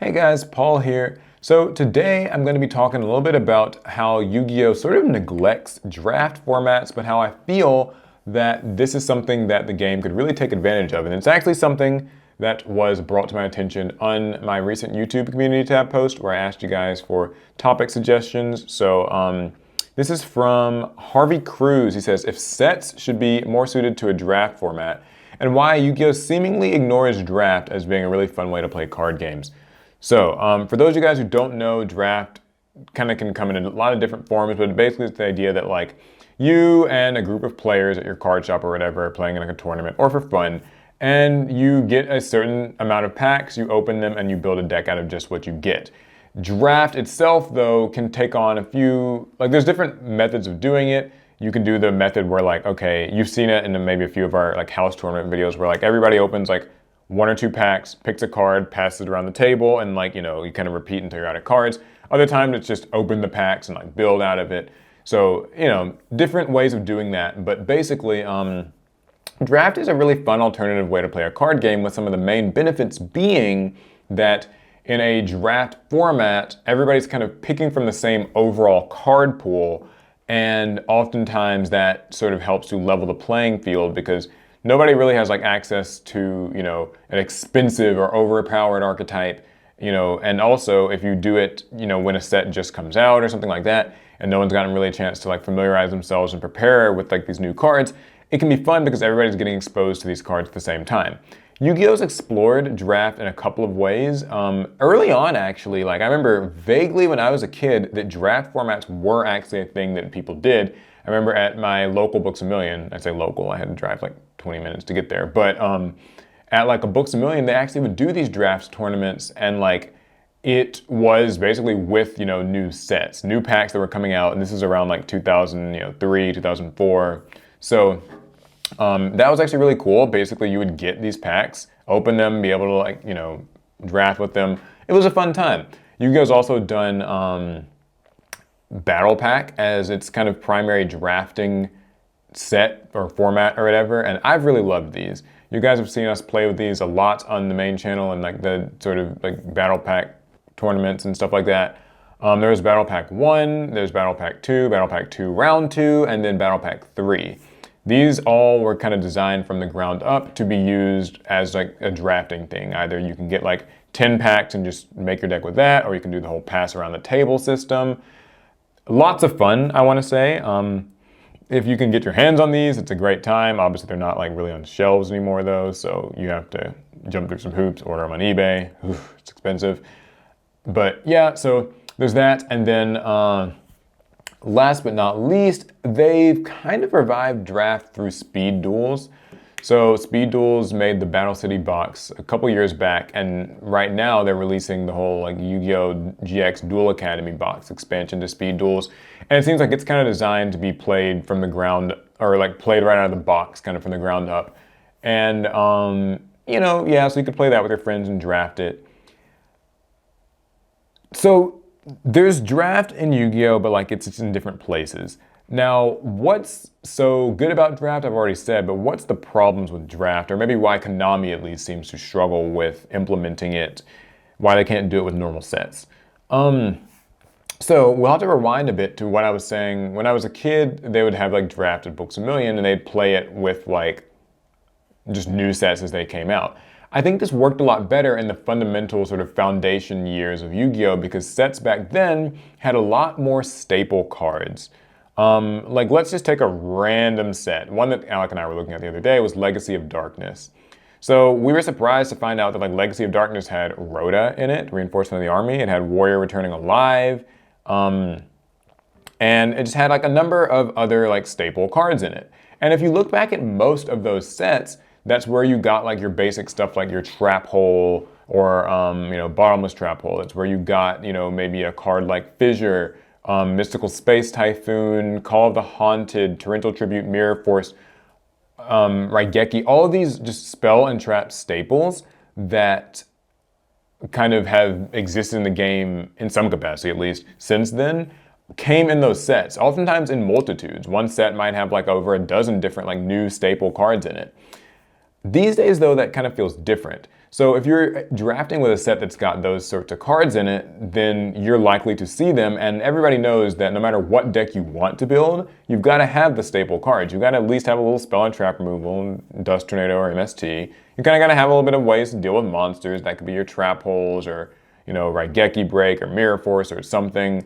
Hey guys, Paul here. So today I'm going to be talking a little bit about how Yu-Gi-Oh sort of neglects draft formats, but how I feel that this is something that the game could really take advantage of. And it's actually something that was brought to my attention on my recent YouTube community tab post where I asked you guys for topic suggestions. So this is from Harvey Cruz. He says, if sets should be more suited to a draft format, and why Yu-Gi-Oh seemingly ignores draft as being a really fun way to play card games. So for those of you guys who don't know, draft kind of can come in a lot of different forms, but basically it's the idea that like you and a group of players at your card shop or whatever are playing in like a tournament or for fun, and you get a certain amount of packs, you open them, and you build a deck out of just what you get. Draft itself, though, can take on a few, like there's different methods of doing it. You can do the method where like, okay, you've seen it in maybe a few of our like house tournament videos where like everybody opens like one or two packs, picks a card, passes it around the table, and like, you kind of repeat until you're out of cards. Other times it's just open the packs and like build out of it. So, different ways of doing that. But basically, draft is a really fun alternative way to play a card game, with some of the main benefits being that in a draft format, everybody's kind of picking from the same overall card pool. And oftentimes that sort of helps to level the playing field because nobody really has like access to, an expensive or overpowered archetype, and also if you do it, when a set just comes out or something like that, and no one's gotten really a chance to like familiarize themselves and prepare with like these new cards, it can be fun because everybody's getting exposed to these cards at the same time. Yu-Gi-Oh's explored draft in a couple of ways. Early on, actually, like I remember vaguely when I was a kid that draft formats were actually a thing that people did. I remember at my local Books A Million, I say local, I had to drive like 20 minutes to get there, but at like a Books A Million, they actually would do these drafts tournaments, and like it was basically with, new sets, new packs that were coming out, and this is around like 2003, 2004. So that was actually really cool. Basically, you would get these packs, open them, be able to like, draft with them. It was a fun time. Yu-Gi-Oh's also done Battle Pack as its kind of primary drafting set or format or whatever, and I've really loved these. You guys have seen us play with these a lot on the main channel and like the sort of like Battle Pack tournaments and stuff like that. There's Battle Pack 1, there's Battle Pack 2, Battle Pack 2 Round 2, and then Battle Pack 3. These all were kind of designed from the ground up to be used as like a drafting thing. Either you can get like 10 packs and just make your deck with that, or you can do the whole pass around the table system. Lots of fun, I want to say. If you can get your hands on these, it's a great time. Obviously, they're not like really on shelves anymore though, so you have to jump through some hoops, order them on eBay. Oof, it's expensive. But yeah, so there's that. And then last but not least, they've kind of revived draft through Speed Duels. So Speed Duels made the Battle City box a couple years back, and right now they're releasing the whole like Yu-Gi-Oh GX Duel Academy box expansion to Speed Duels. And it seems like it's kind of designed to be played from the ground, or like played right out of the box, kind of from the ground up. And, yeah, so you could play that with your friends and draft it. So there's draft in Yu-Gi-Oh, but like it's in different places. Now, what's so good about draft, I've already said, but what's the problems with draft, or maybe why Konami at least seems to struggle with implementing it, why they can't do it with normal sets? So we'll have to rewind a bit to what I was saying. When I was a kid, they would have like draft at Books A Million, and they'd play it with like just new sets as they came out. I think this worked a lot better in the fundamental sort of foundation years of Yu-Gi-Oh, because sets back then had a lot more staple cards. Like let's just take a random set. One that Alec and I were looking at the other day was Legacy of Darkness. So we were surprised to find out that like Legacy of Darkness had Rhoda in it, Reinforcement of the Army. It had Warrior Returning Alive. And it just had like a number of other like staple cards in it. And if you look back at most of those sets, that's where you got like your basic stuff like your Trap Hole or, Bottomless Trap Hole. That's where you got, maybe a card like Fissure, Mystical Space Typhoon, Call of the Haunted, Torrential Tribute, Mirror Force, Raigeki, all of these just spell and trap staples that kind of have existed in the game in some capacity at least since then, came in those sets, oftentimes in multitudes. One set might have like over a dozen different like new staple cards in it. These days though, that kind of feels different. So if you're drafting with a set that's got those sorts of cards in it, then you're likely to see them, and everybody knows that no matter what deck you want to build, you've got to have the staple cards. You've got to at least have a little spell and trap removal, Dust Tornado or MST. You kind of got to have a little bit of ways to deal with monsters. That could be your trap holes or, Raigeki Break or Mirror Force or something,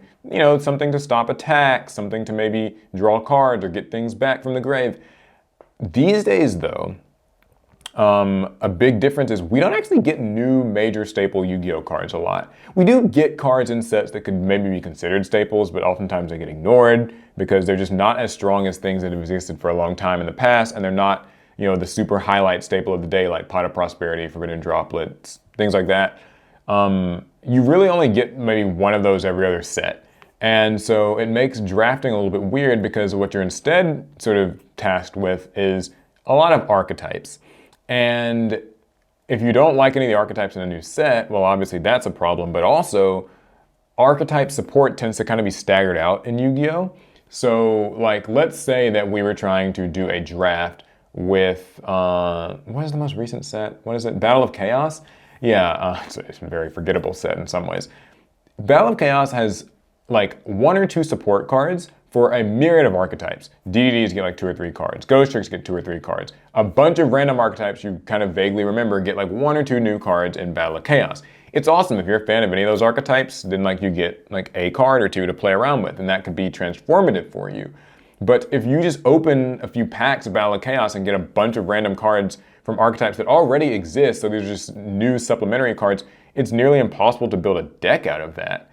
something to stop attacks, something to maybe draw cards or get things back from the grave. These days, though, a big difference is we don't actually get new major staple Yu-Gi-Oh cards a lot. We do get cards in sets that could maybe be considered staples, but oftentimes they get ignored because they're just not as strong as things that have existed for a long time in the past, and they're not, the super highlight staple of the day like Pot of Prosperity, Forbidden Droplets, things like that. You really only get maybe one of those every other set. And so it makes drafting a little bit weird because what you're instead sort of tasked with is a lot of archetypes. And if you don't like any of the archetypes in a new set, well, obviously that's a problem, but also archetype support tends to kind of be staggered out in Yu-Gi-Oh! So, let's say that we were trying to do a draft with, what is the most recent set? What is it? Battle of Chaos? Yeah, it's a very forgettable set in some ways. Battle of Chaos has, one or two support cards for a myriad of archetypes. DDDs get 2 or 3 cards. Ghost Tricks get 2 or 3 cards. A bunch of random archetypes you kind of vaguely remember get 1 or 2 new cards in Battle of Chaos. It's awesome. If you're a fan of any of those archetypes, then you get a card or two to play around with, and that could be transformative for you. But if you just open a few packs of Battle of Chaos and get a bunch of random cards from archetypes that already exist, so these are just new supplementary cards, it's nearly impossible to build a deck out of that.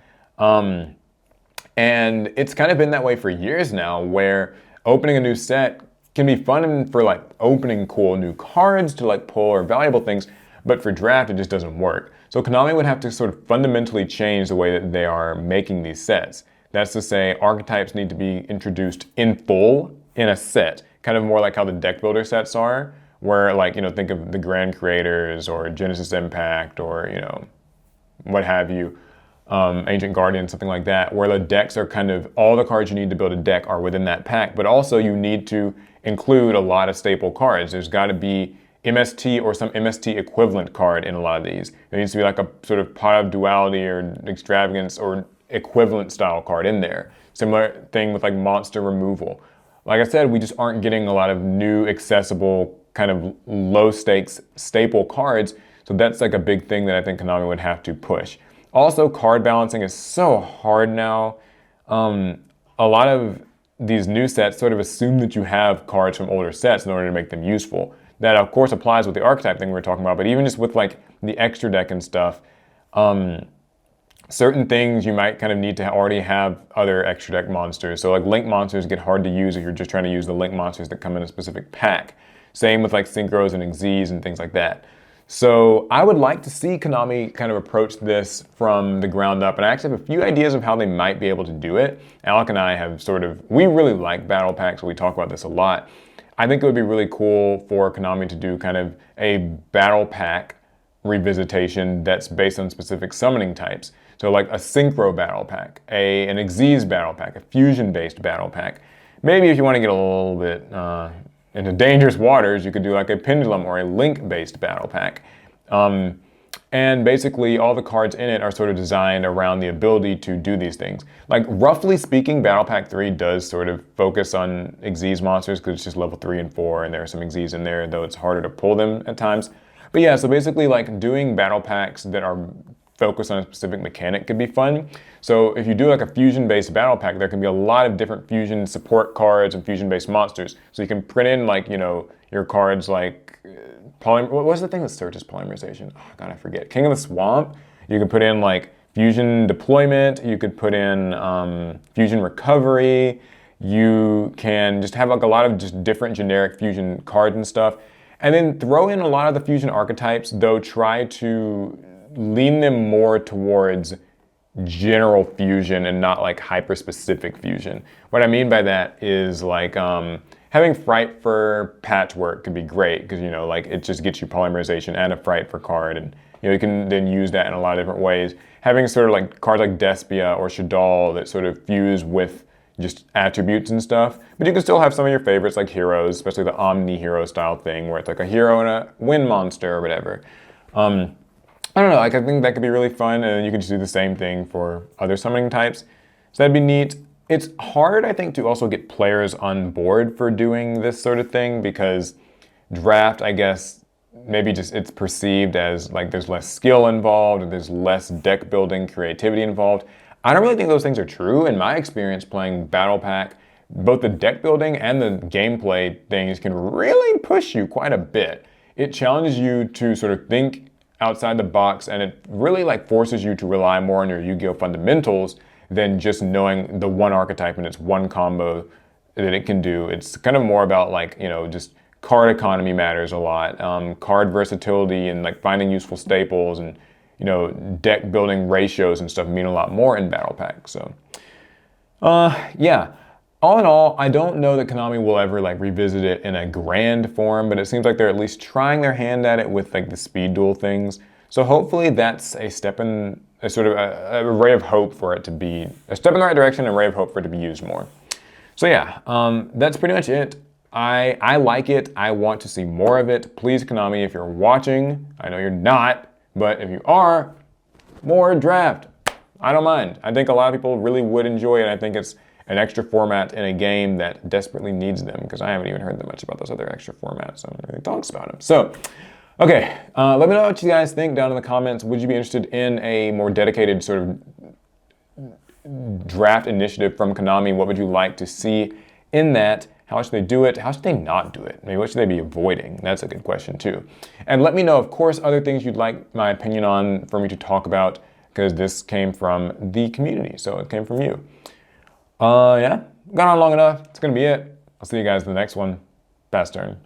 And it's kind of been that way for years now, where opening a new set can be fun for opening cool new cards to pull or valuable things, but for draft it just doesn't work. So Konami would have to sort of fundamentally change the way that they are making these sets. That's to say, archetypes need to be introduced in full in a set, kind of more like how the deck builder sets are, where think of the Grand Creators or Genesis Impact or what have you. Ancient Guardian, something like that, where the decks are kind of, all the cards you need to build a deck are within that pack, but also you need to include a lot of staple cards. There's got to be MST or some MST equivalent card in a lot of these. There needs to be a sort of Pot of Duality or Extravagance or equivalent style card in there. Similar thing with monster removal. Like I said, we just aren't getting a lot of new, accessible, kind of low stakes staple cards, so that's a big thing that I think Konami would have to push. Also, card balancing is so hard now. A lot of these new sets sort of assume that you have cards from older sets in order to make them useful. That, of course, applies with the archetype thing we were talking about, but even just with the extra deck and stuff, certain things you might kind of need to already have other extra deck monsters. So link monsters get hard to use if you're just trying to use the link monsters that come in a specific pack. Same with synchros and Xyz and things like that. So I would like to see Konami kind of approach this from the ground up, and I actually have a few ideas of how they might be able to do it. Alec and I have we really like battle packs, so we talk about this a lot. I think it would be really cool for Konami to do kind of a battle pack revisitation that's based on specific summoning types. So a synchro battle pack, an Xyz battle pack, a fusion-based battle pack. Maybe if you want to get a little bit into dangerous waters, you could do a pendulum or a link-based battle pack. And basically all the cards in it are sort of designed around the ability to do these things. Roughly speaking, Battle Pack 3 does sort of focus on Xyz monsters because it's just level 3 and 4, and there are some Xyz in there, though it's harder to pull them at times. But yeah, so basically doing battle packs that are focused on a specific mechanic could be fun. So if you do a fusion-based battle pack, there can be a lot of different fusion support cards and fusion-based monsters. So you can print in your cards what was the thing that searches polymerization? Oh God, I forget. King of the Swamp. You can put in fusion deployment. You could put in fusion recovery. You can just have a lot of just different generic fusion cards and stuff. And then throw in a lot of the fusion archetypes, though try to lean them more towards general fusion and not hyper-specific fusion. What I mean by that is having Fright for Patchwork could be great because it just gets you polymerization and a Fright for card, and you can then use that in a lot of different ways. Having sort of cards like Despia or Shadal that sort of fuse with just attributes and stuff, but you can still have some of your favorites like heroes, especially the Omni hero style thing where it's a hero and a wind monster or whatever. I don't know, like I think that could be really fun, and you could just do the same thing for other summoning types. So that'd be neat. It's hard, I think, to also get players on board for doing this sort of thing because draft, I guess, maybe just it's perceived as like there's less skill involved, or there's less deck building creativity involved. I don't really think those things are true. In my experience playing Battle Pack, both the deck building and the gameplay things can really push you quite a bit. It challenges you to sort of think outside the box, and it really like forces you to rely more on your Yu-Gi-Oh fundamentals than just knowing the one archetype and its one combo that it can do. It's kind of more about like, you know, just card economy matters a lot, card versatility and like finding useful staples, and you know, deck building ratios and stuff mean a lot more in Battle Pack. So yeah, all in all, I don't know that Konami will ever like revisit it in a grand form, but it seems like they're at least trying their hand at it with like the Speed Duel things. So hopefully that's a step in a sort of a ray of hope for it to be a step in the right direction, and a ray of hope for it to be used more. So yeah, that's pretty much it. I like it. I want to see more of it. Please, Konami, if you're watching, I know you're not, but if you are, more draft. I don't mind. I think a lot of people really would enjoy it. I think it's an extra format in a game that desperately needs them, because I haven't even heard that much about those other extra formats. So nobody really talks about them. So, okay, let me know what you guys think down in the comments. Would you be interested in a more dedicated sort of draft initiative from Konami? What would you like to see in that? How should they do it? How should they not do it? Maybe what should they be avoiding? That's a good question too. And let me know, of course, other things you'd like my opinion on for me to talk about, because this came from the community, so it came from you. Yeah, gone on long enough. It's gonna be it. I'll see you guys in the next one. Fast turn.